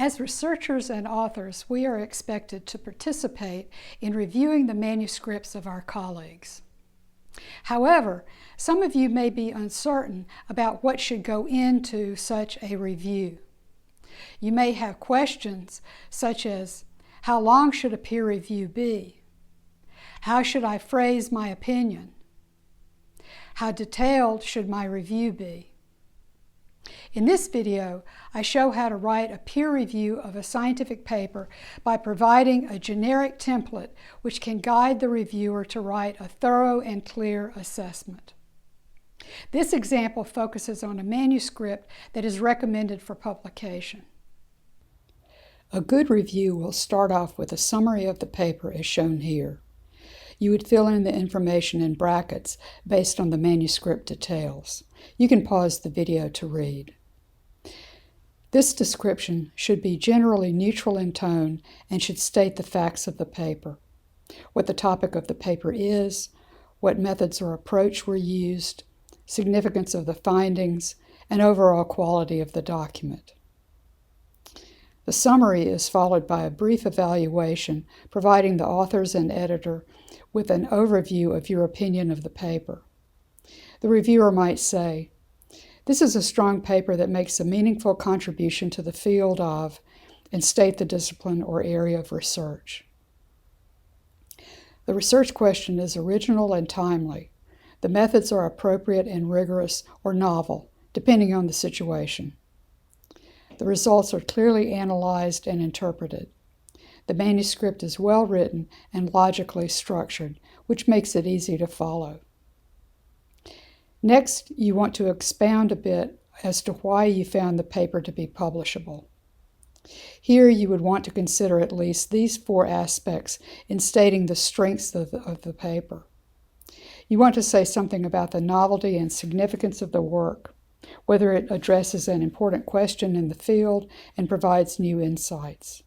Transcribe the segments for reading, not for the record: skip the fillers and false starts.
As researchers and authors, we are expected to participate in reviewing the manuscripts of our colleagues. However, some of you may be uncertain about what should go into such a review. You may have questions such as, how long should a peer review be? How should I phrase my opinion? How detailed should my review be? In this video, I show how to write a peer review of a scientific paper by providing a generic template which can guide the reviewer to write a thorough and clear assessment. This example focuses on a manuscript that is recommended for publication. A good review will start off with a summary of the paper as shown here. You would fill in the information in brackets based on the manuscript details. You can pause the video to read. This description should be generally neutral in tone and should state the facts of the paper, what the topic of the paper is, what methods or approach were used, significance of the findings, and overall quality of the document. The summary is followed by a brief evaluation, providing the authors and editor with an overview of your opinion of the paper. The reviewer might say, "This is a strong paper that makes a meaningful contribution to the field of," and state the discipline or area of research. The research question is original and timely. The methods are appropriate and rigorous or novel, depending on the situation. The results are clearly analyzed and interpreted. The manuscript is well written and logically structured, which makes it easy to follow. Next, you want to expound a bit as to why you found the paper to be publishable. Here, you would want to consider at least these 4 aspects in stating the strengths of the paper. You want to say something about the novelty and significance of the work, whether it addresses an important question in the field and provides new insights.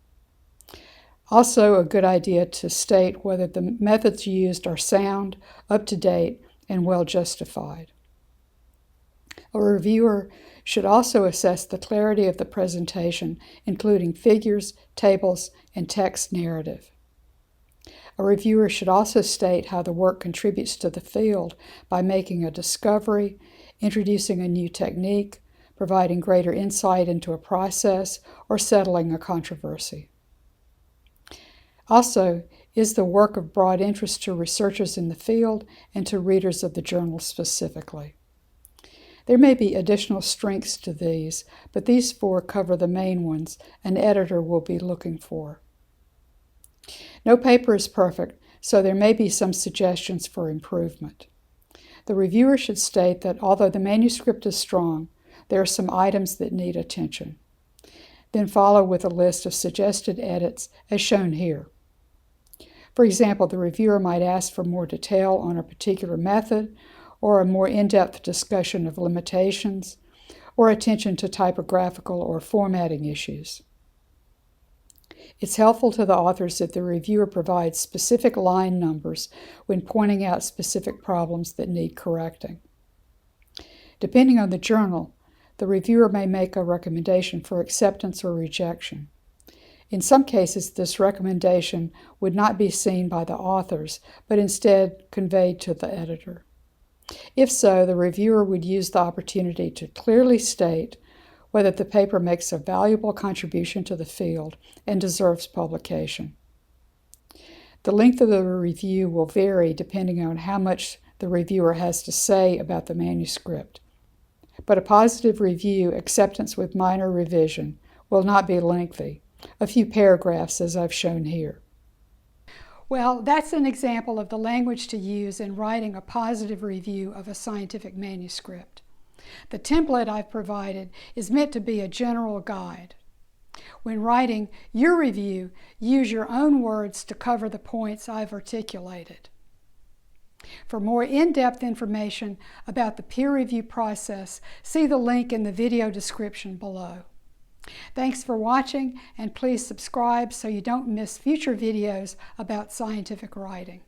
Also, a good idea to state whether the methods used are sound, up-to-date, and well justified. A reviewer should also assess the clarity of the presentation, including figures, tables, and text narrative. A reviewer should also state how the work contributes to the field by making a discovery, introducing a new technique, providing greater insight into a process, or settling a controversy. Also, is the work of broad interest to researchers in the field and to readers of the journal specifically? There may be additional strengths to these, but these 4 cover the main ones an editor will be looking for. No paper is perfect, so there may be some suggestions for improvement. The reviewer should state that although the manuscript is strong, there are some items that need attention. Then follow with a list of suggested edits as shown here. For example, the reviewer might ask for more detail on a particular method, or a more in-depth discussion of limitations, or attention to typographical or formatting issues. It's helpful to the authors if the reviewer provides specific line numbers when pointing out specific problems that need correcting. Depending on the journal, the reviewer may make a recommendation for acceptance or rejection. In some cases, this recommendation would not be seen by the authors, but instead conveyed to the editor. If so, the reviewer would use the opportunity to clearly state whether the paper makes a valuable contribution to the field and deserves publication. The length of the review will vary depending on how much the reviewer has to say about the manuscript. But a positive review, acceptance with minor revision, will not be lengthy, a few paragraphs as I've shown here. Well, that's an example of the language to use in writing a positive review of a scientific manuscript. The template I've provided is meant to be a general guide. When writing your review, use your own words to cover the points I've articulated. For more in-depth information about the peer review process, see the link in the video description below. Thanks for watching, and please subscribe so you don't miss future videos about scientific writing.